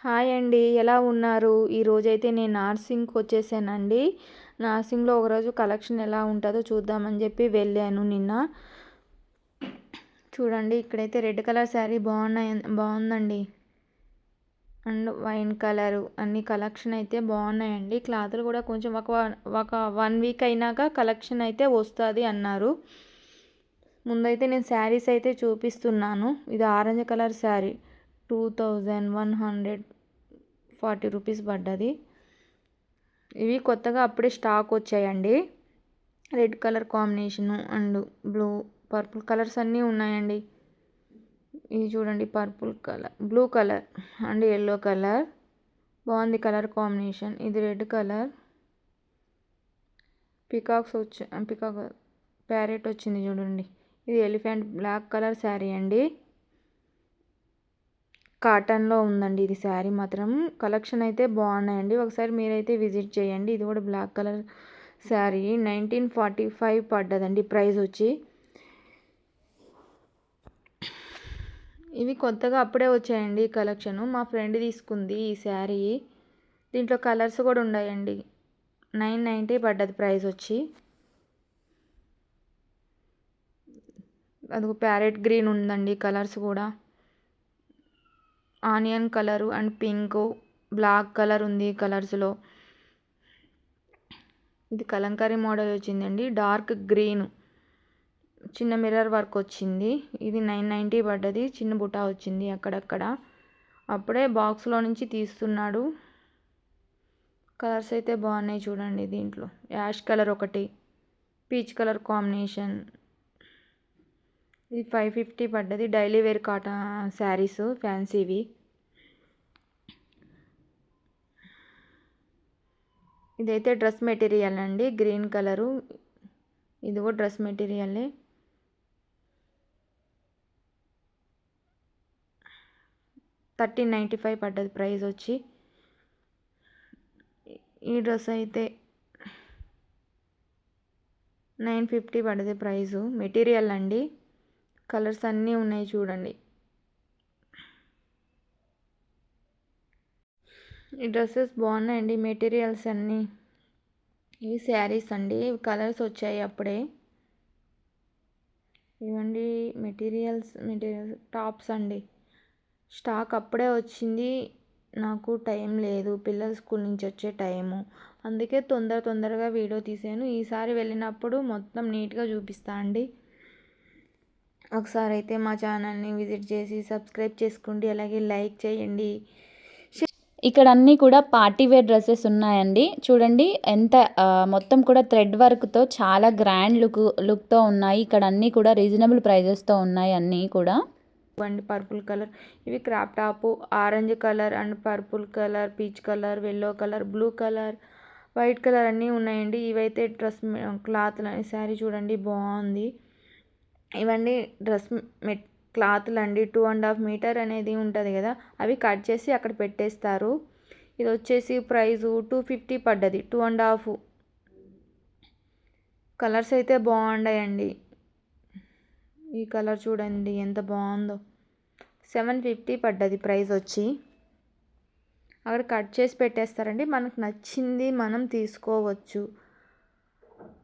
Hi అండి. ఎలా ఉన్నారు? ఈరోజైతే నేను నార్సింగ్‌కి వచ్చేసానండి. నార్సింగ్‌లో ఒకరోజు కలెక్షన్ ఎలా ఉంటుందో చూద్దామని చెప్పి వెళ్ళాను నిన్న. చూడండి ఇక్కడైతే రెడ్ కలర్ శారీ బాగుందండి. అండ్ వైన్ కలరు అన్ని కలెక్షన్ అయితే బాగున్నాయండి. క్లాతులు కూడా కొంచెం ఒక 1 వీక్ అయినాక కలెక్షన్ అయితే వస్తుంది అన్నారు. ముందైతే నేను శారీస్ అయితే చూపిస్తున్నాను. ఇది ఆరెంజ్ కలర్ శారీ 2140 రూపీస్ పడ్డది. ఇవి కొత్తగా అప్పుడే స్టాక్ వచ్చాయండి. Red colour combination and purple colours అన్నీ ఉన్నాయండి. ఇది చూడండి purple colour, blue colour and yellow colour బాగుంది కలర్ కాంబినేషన్. ఇది రెడ్ కలర్ పికాక్ ప్యారెట్ వచ్చింది చూడండి. ఇది ఎలిఫెంట్ బ్లాక్ కలర్ శారీ అండి. కాటన్లో ఉందండి ఇది శారీ మాత్రం. కలెక్షన్ అయితే బాగున్నాయండి. ఒకసారి మీరైతే విజిట్ చేయండి. ఇది కూడా బ్లాక్ కలర్ శారీ 1945 పడ్డదండి ప్రైస్ వచ్చి. ఇవి కొత్తగా అప్పుడే వచ్చాయండి కలెక్షను. మా ఫ్రెండ్ తీసుకుంది ఈ శారీ. దీంట్లో కలర్స్ కూడా ఉన్నాయండి. 990 పడ్డది ప్రైస్ వచ్చి. అది ప్యారెట్ గ్రీన్ ఉందండి కలర్స్ కూడా. Onion colour and pink black colour ఉంది కలర్స్లో. ఇది కలంకారీ మోడల్ వచ్చిందండి. డార్క్ గ్రీన్ చిన్న మిర్రర్ వర్క్ వచ్చింది. ఇది 990 పడ్డది. చిన్న బుటా వచ్చింది అక్కడక్కడ. అప్పుడే బాక్స్లో నుంచి తీస్తున్నాడు. కలర్స్ అయితే బాగున్నాయి చూడండి. దీంట్లో యాష్ కలర్ ఒకటి, పీచ్ కలర్ కాంబినేషన్. ఇది 550 పడ్డది. డైలీ వేర్ కాటన్ శారీస్ ఫ్యాన్సీవి. ఇదైతే డ్రెస్ మెటీరియల్ అండి. Green colour. ఇది కూడా డ్రెస్ మెటీరియలే. $1395 పడ్డది ప్రైస్ వచ్చి. ఈ డ్రెస్ అయితే 950 పడ్డది ప్రైజు. మెటీరియల్ అండి. కలర్స్ అన్నీ ఉన్నాయి చూడండి. ఈ డ్రెస్సెస్ బాగున్నాయండి. మెటీరియల్స్ అన్నీ. ఇవి శారీస్ అండి. కలర్స్ వచ్చాయి అప్పుడే. ఇవండి మెటీరియల్స్ టాప్స్ అండి. స్టాక్ అప్పుడే వచ్చింది. నాకు టైం లేదు, పిల్లల స్కూల్ నుంచి వచ్చే టైము. అందుకే తొందరగా వీడియో తీసాను. ఈసారి వెళ్ళినప్పుడు మొత్తం నీట్గా చూపిస్తా అండి. ఒకసారి అయితే మా ఛానల్ని విజిట్ చేసి సబ్స్క్రైబ్ చేసుకోండి. అలాగే లైక్ చేయండి. ఇక్కడ అన్నీ కూడా పార్టీ వేర్ డ్రెస్సెస్ ఉన్నాయండి. చూడండి ఎంత మొత్తం కూడా థ్రెడ్ వర్క్తో చాలా గ్రాండ్ లుక్తో ఉన్నాయి. ఇక్కడ అన్నీ కూడా రీజనబుల్ ప్రైజెస్తో ఉన్నాయి అన్నీ కూడా. అండ్ పర్పుల్ కలర్, ఇవి crop top orange colour and purple colour, peach colour, yellow colour, blue colour, white colour అన్నీ ఉన్నాయండి. ఇవైతే డ్రెస్ క్లాత్ శారీ చూడండి బాగుంది. ఇవన్నీ డ్రెస్ క్లాత్లు అండి. 2.5 మీటర్ అనేది ఉంటుంది కదా, అవి కట్ చేసి అక్కడ పెట్టేస్తారు. ఇది వచ్చేసి ప్రైజు 250 పడ్డది. 2.5. కలర్స్ అయితే బాగున్నాయండి. ఈ కలర్ చూడండి ఎంత బాగుందో. 750 పడ్డది ప్రైస్ వచ్చి. అక్కడ కట్ చేసి పెట్టేస్తారండి. మనకు నచ్చింది మనం తీసుకోవచ్చు.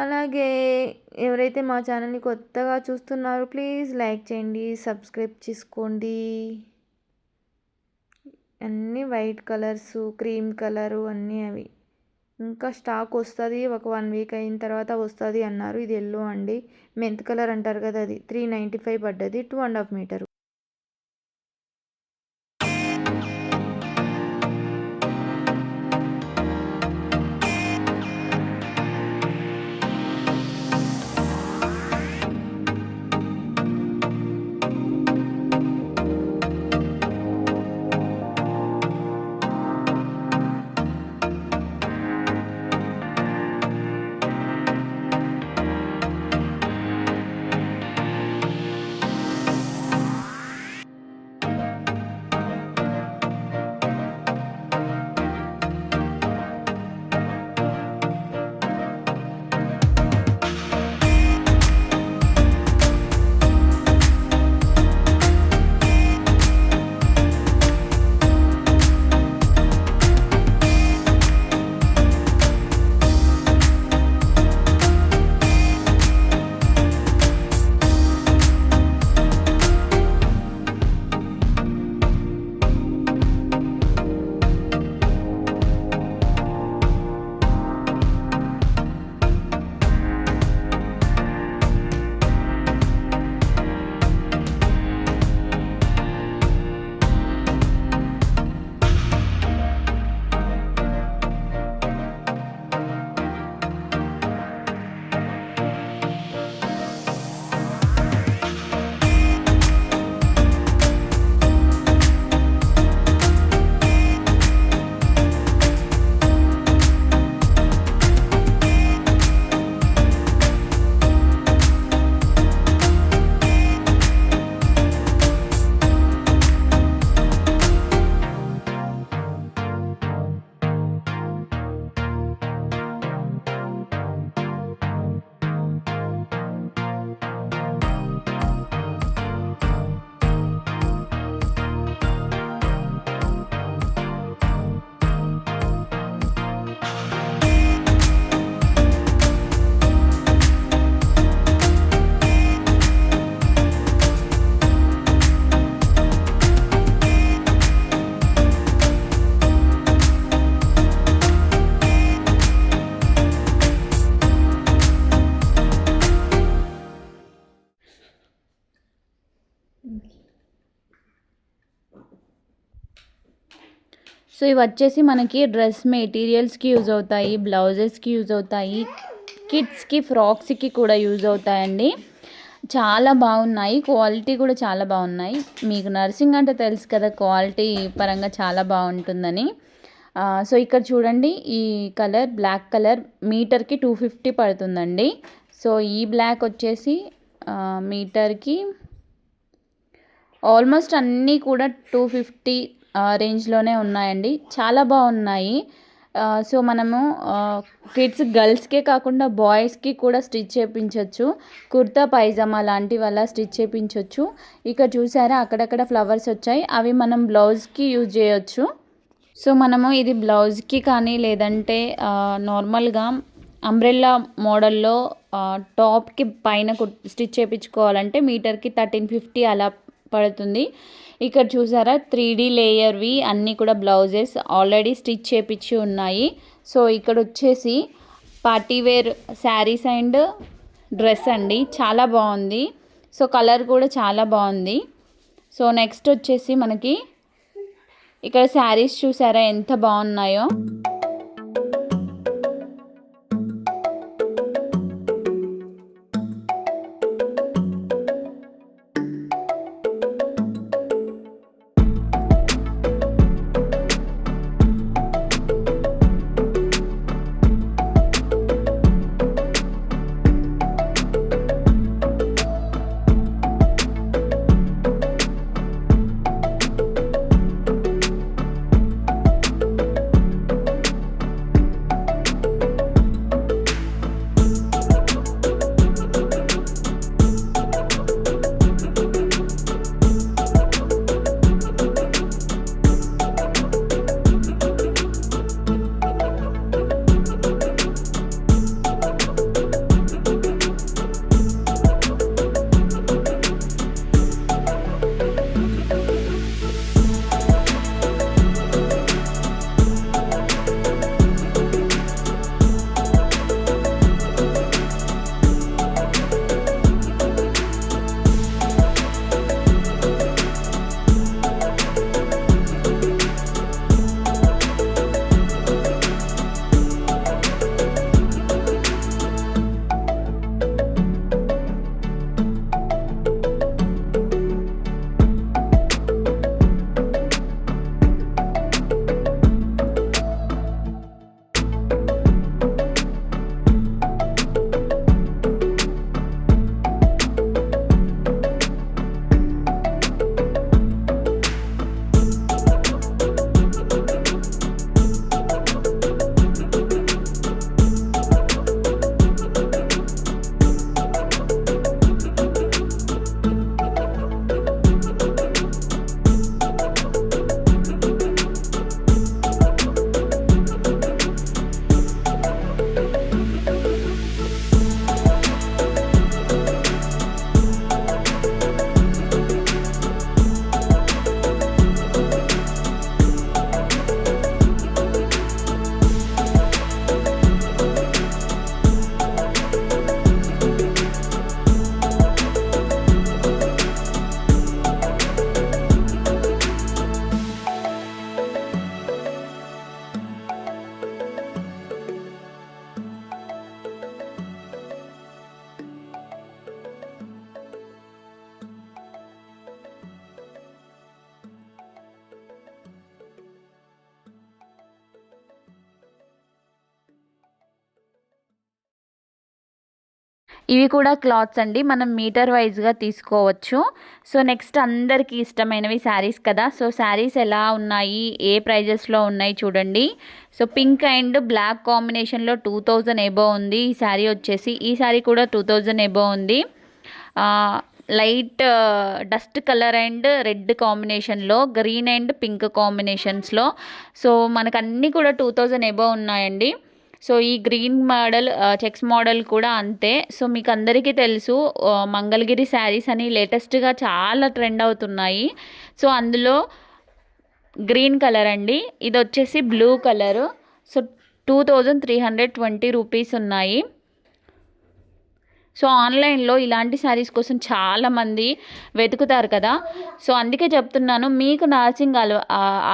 అలాగే ఎవరైతే మా ఛానల్ని కొత్తగా చూస్తున్నారో ప్లీజ్ లైక్ చేయండి, సబ్స్క్రైబ్ చేసుకోండి. అన్నీ వైట్ కలర్సు, క్రీమ్ కలరు అన్నీ అవి. ఇంకా స్టాక్ వస్తుంది. ఒక 1 వీక్ అయిన తర్వాత వస్తుంది అన్నారు. ఇది ఎల్లో అండి. మెంత్ కలర్ అంటారు కదా, అది 395 పడ్డది. 2.5 మీటరు. సో ఇవి వచ్చేసి మనకి డ్రెస్ మెటీరియల్స్కి యూజ్ అవుతాయి, బ్లౌజెస్కి యూజ్ అవుతాయి, కిడ్స్కి ఫ్రాక్స్కి కూడా యూజ్ అవుతాయండి. చాలా బాగున్నాయి, క్వాలిటీ కూడా చాలా బాగున్నాయి. మీకు నర్సింగ్ అంటే తెలుసు కదా, క్వాలిటీ పరంగా చాలా బాగుంటుందని. సో ఇక్కడ చూడండి, ఈ కలర్ బ్లాక్ కలర్ మీటర్కి 250 పడుతుందండి. సో ఈ బ్లాక్ వచ్చేసి మీటర్కి ఆల్మోస్ట్ అన్నీ కూడా 250 రేంజ్లోనే ఉన్నాయండి. చాలా బాగున్నాయి. సో మనము కిడ్స్ గర్ల్స్కే కాకుండా బాయ్స్కి కూడా స్టిచ్ చేయించవచ్చు. కుర్తా పైజామా లాంటివి అలా స్టిచ్ చేయించవచ్చు. ఇక్కడ చూసారా అక్కడక్కడ ఫ్లవర్స్ వచ్చాయి, అవి మనం బ్లౌజ్కి యూజ్ చేయొచ్చు. సో మనము ఇది బ్లౌజ్కి కానీ లేదంటే నార్మల్గా అంబ్రెల్లా మోడల్లో టాప్కి పైన స్టిచ్ చేయించుకోవాలంటే మీటర్కి 1350 అలా పడుతుంది. ఇక్కడ చూసారా 3D లేయర్వి అన్నీ కూడా బ్లౌజెస్ ఆల్రెడీ స్టిచ్ చేయించి ఉన్నాయి. సో ఇక్కడ వచ్చేసి పార్టీవేర్ శారీస్ అండ్ డ్రెస్ అండి, చాలా బాగుంది. సో కలర్ కూడా చాలా బాగుంది. సో నెక్స్ట్ వచ్చేసి మనకి ఇక్కడ శారీస్ చూసారా ఎంత బాగున్నాయో. ఇవి కూడా క్లాత్స్ అండి, మనం మీటర్ వైజ్గా తీసుకోవచ్చు. సో నెక్స్ట్ అందరికీ ఇష్టమైనవి శారీస్ కదా. సో శారీస్ ఎలా ఉన్నాయి, ఏ ప్రైజెస్లో ఉన్నాయి చూడండి. సో పింక్ అండ్ బ్లాక్ కాంబినేషన్లో 2000 ఎబో ఉంది ఈ శారీ వచ్చేసి. ఈ శారీ కూడా 2000 ఎబో ఉంది. Light dust colour and red కాంబినేషన్లో, గ్రీన్ అండ్ పింక్ కాంబినేషన్స్లో. సో మనకు అన్నీ కూడా 2000 ఎబో ఉన్నాయండి. సో ఈ గ్రీన్ మోడల్ చెక్స్ మోడల్ కూడా అంతే. సో మీకు అందరికీ తెలుసు మంగళగిరి శారీస్ అని లేటెస్ట్గా చాలా ట్రెండ్ అవుతున్నాయి. సో అందులో గ్రీన్ కలర్ అండి, ఇది వచ్చేసి బ్లూ కలరు. సో 2320 రూపీస్ ఉన్నాయి. సో ఆన్లైన్లో ఇలాంటి శారీస్ కోసం చాలామంది వెతుకుతారు కదా, సో అందుకే చెప్తున్నాను, మీకు నర్సింగ్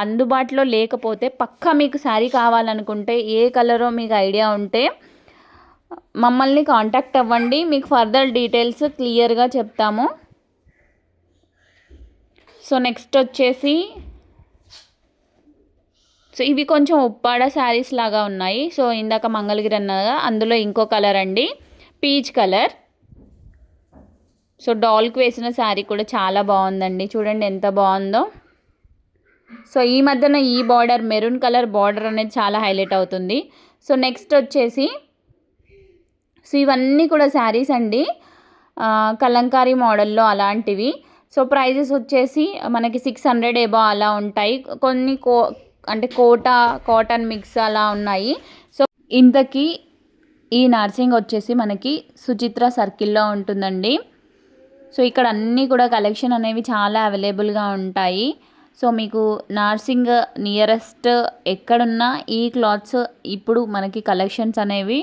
అందుబాటులో లేకపోతే పక్కా మీకు శారీ కావాలనుకుంటే ఏ కలరో మీకు ఐడియా ఉంటే మమ్మల్ని కాంటాక్ట్ అవ్వండి, మీకు ఫర్దర్ డీటెయిల్స్ క్లియర్గా చెప్తాము. సో నెక్స్ట్ వచ్చేసి సో ఇవి కొంచెం ఉప్పాడ శారీస్ లాగా ఉన్నాయి. సో ఇందాక మంగళగిరి అన్నగా అందులో ఇంకో కలర్ అండి, పీచ్ కలర్. సో డాల్కి వేసిన శారీ కూడా చాలా బాగుందండి, చూడండి ఎంత బాగుందో. సో ఈ మధ్యన ఈ బార్డర్ మెరూన్ కలర్ బార్డర్ అనేది చాలా హైలైట్ అవుతుంది. సో నెక్స్ట్ వచ్చేసి సో ఇవన్నీ కూడా శారీస్ అండి, కలంకారీ మోడల్లో అలాంటివి. సో ప్రైజెస్ వచ్చేసి మనకి 600 ఎబో అలా ఉంటాయి, కొన్ని అంటే కాటన్ మిక్స్ అలా ఉన్నాయి. సో ఇంతకీ ఈ నర్సింగ్ వచ్చేసి మనకి సుచిత్ర సర్కిల్లో ఉంటుందండి. సో ఇక్కడ అన్నీ కూడా కలెక్షన్ అనేవి చాలా అవైలబుల్గా ఉంటాయి. సో మీకు నర్సింగ్ నియరెస్ట్ ఎక్కడున్నా ఈ క్లాత్స్ ఇప్పుడు మనకి కలెక్షన్స్ అనేవి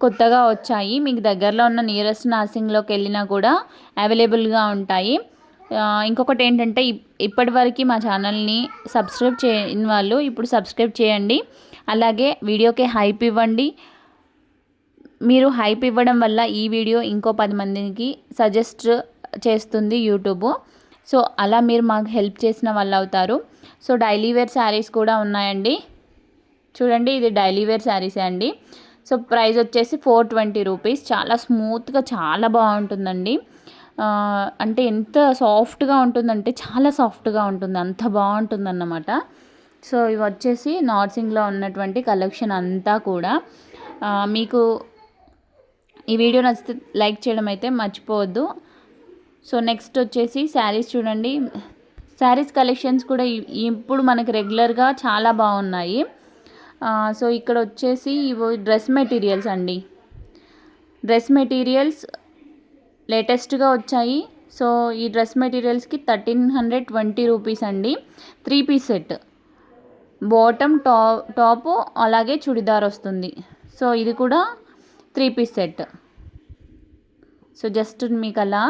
కొత్తగా వచ్చాయి. మీకు దగ్గరలో ఉన్న నియరెస్ట్ నర్సింగ్లోకి వెళ్ళినా కూడా అవైలబుల్గా ఉంటాయి. ఇంకొకటి ఏంటంటే ఇప్పటివరకు మా ఛానల్ని సబ్స్క్రైబ్ చేయని వాళ్ళు ఇప్పుడు సబ్స్క్రైబ్ చేయండి, అలాగే వీడియోకి హైప్ ఇవ్వండి. మీరు హైప్ ఇవ్వడం వల్ల ఈ వీడియో ఇంకో 10 మందికి సజెస్ట్ చేస్తుంది యూట్యూబ్. సో అలా మీరు మాకు హెల్ప్ చేసిన వాళ్ళు అవుతారు. సో డైలీ వేర్ శారీస్ కూడా ఉన్నాయండి, చూడండి ఇది డైలీ వేర్ శారీసే అండి. సో ప్రైస్ వచ్చేసి 420 రూపీస్. చాలా స్మూత్గా చాలా బాగుంటుందండి, అంటే ఎంత సాఫ్ట్గా ఉంటుందంటే చాలా సాఫ్ట్గా ఉంటుంది, అంత బాగుంటుంది అన్నమాట. సో ఇవి వచ్చేసి నార్సింగ్లో ఉన్నటువంటి కలెక్షన్ అంతా కూడా. మీకు ఈ వీడియో నచ్చితే లైక్ చేయడం అయితే మర్చిపోవద్దు. సో నెక్స్ట్ వచ్చేసి శారీస్ చూడండి, శారీస్ కలెక్షన్స్ కూడా ఇప్పుడు మనకి రెగ్యులర్గా చాలా బాగున్నాయి. సో ఇక్కడ వచ్చేసి ఇవి డ్రెస్ మెటీరియల్స్ అండి, డ్రెస్ మెటీరియల్స్ లేటెస్ట్గా వచ్చాయి. సో ఈ డ్రెస్ మెటీరియల్స్కి 1320 రూపీస్ అండి. 3 పీస్ సెట్, బాటమ్ టాపు అలాగే చుడిదార్ వస్తుంది. సో ఇది కూడా 3 పీస్ సెట్. సో జస్ట్ మీకు అలా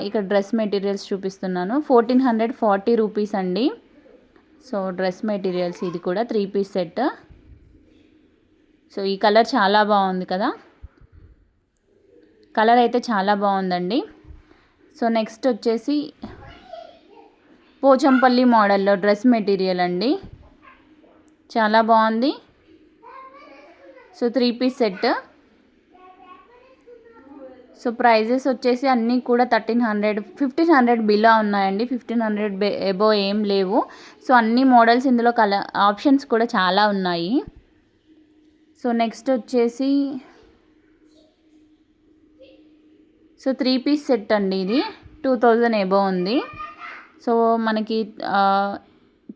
ఇక్కడ డ్రెస్ మెటీరియల్స్ చూపిస్తున్నాను. 1440 రూపీస్ అండి. సో డ్రెస్ మెటీరియల్స్ ఇది కూడా 3 పీస్ సెట్. సో ఈ కలర్ చాలా బాగుంది కదా, కలర్ అయితే చాలా బాగుందండి. సో నెక్స్ట్ వచ్చేసి పోచంపల్లి మోడల్లో డ్రెస్ మెటీరియల్ అండి, చాలా బాగుంది. So 3 piece set. So prices వచ్చేసి అన్నీ కూడా 1300 1500 బిలో ఉన్నాయండి, 1500 ఎబో ఏం లేవు. సో అన్ని మోడల్స్ ఇందులో ఆప్షన్స్ కూడా చాలా ఉన్నాయి. సో నెక్స్ట్ వచ్చేసి సో 3 పీస్ సెట్ అండి, ఇది 2000 ఎబో ఉంది. సో మనకి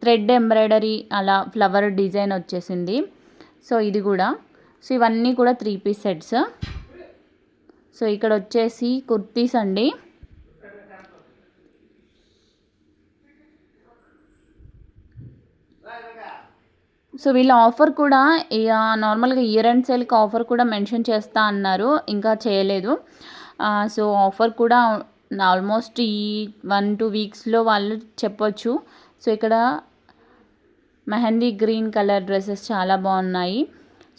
థ్రెడ్ ఎంబ్రాయిడరీ అలా ఫ్లవర్ డిజైన్ వచ్చేసింది. సో ఇది కూడా. సో ఇవన్నీ కూడా 3 పీస్ సెట్స్. సో ఇక్కడ వచ్చేసి కుర్తీస్ అండి, సో వీళ్ళ ఆఫర్ కూడా నార్మల్గా ఇయర్ అండ్ సేల్కి ఆఫర్ కూడా మెన్షన్ చేస్తా అన్నారు, ఇంకా చేయలేదు. సో ఆఫర్ కూడా ఆల్మోస్ట్ ఈ 1-2 వీక్స్లో వాళ్ళు చెప్పొచ్చు. సో ఇక్కడ మెహందీ గ్రీన్ కలర్ డ్రెస్సెస్ చాలా బాగున్నాయి.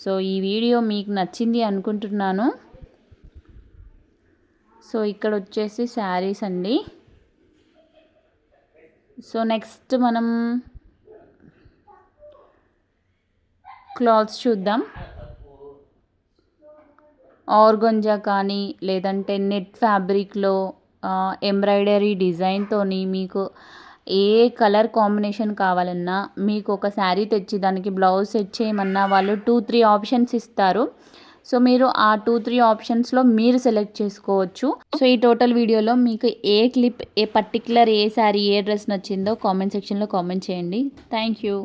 సో ఈ వీడియో మీకు నచ్చింది అనుకుంటున్నాను. సో ఇక్కడ వచ్చేసి శారీస్ అండి. సో నెక్స్ట్ మనం క్లాత్స్ చూద్దాం. ఆర్గంజా కానీ లేదంటే నెట్ ఫ్యాబ్రిక్లో ఎంబ్రాయిడరీ డిజైన్తోని మీకు ఏ కలర్ కాంబినేషన్ కావాలన్నా, మీకు ఒక శారీ తెచ్చి దానికి బ్లౌజ్ సెట్ చేయమన్నా వాళ్ళు 2-3 ఆప్షన్స్ ఇస్తారు. సో మీరు ఆ 2-3 ఆప్షన్స్లో మీరు సెలెక్ట్ చేసుకోవచ్చు. సో ఈ టోటల్ వీడియోలో మీకు ఏ క్లిప్, ఏ పర్టికులర్ ఏ శారీ, ఏ డ్రెస్ నచ్చిందో కామెంట్ సెక్షన్లో కామెంట్ చేయండి. Thank you.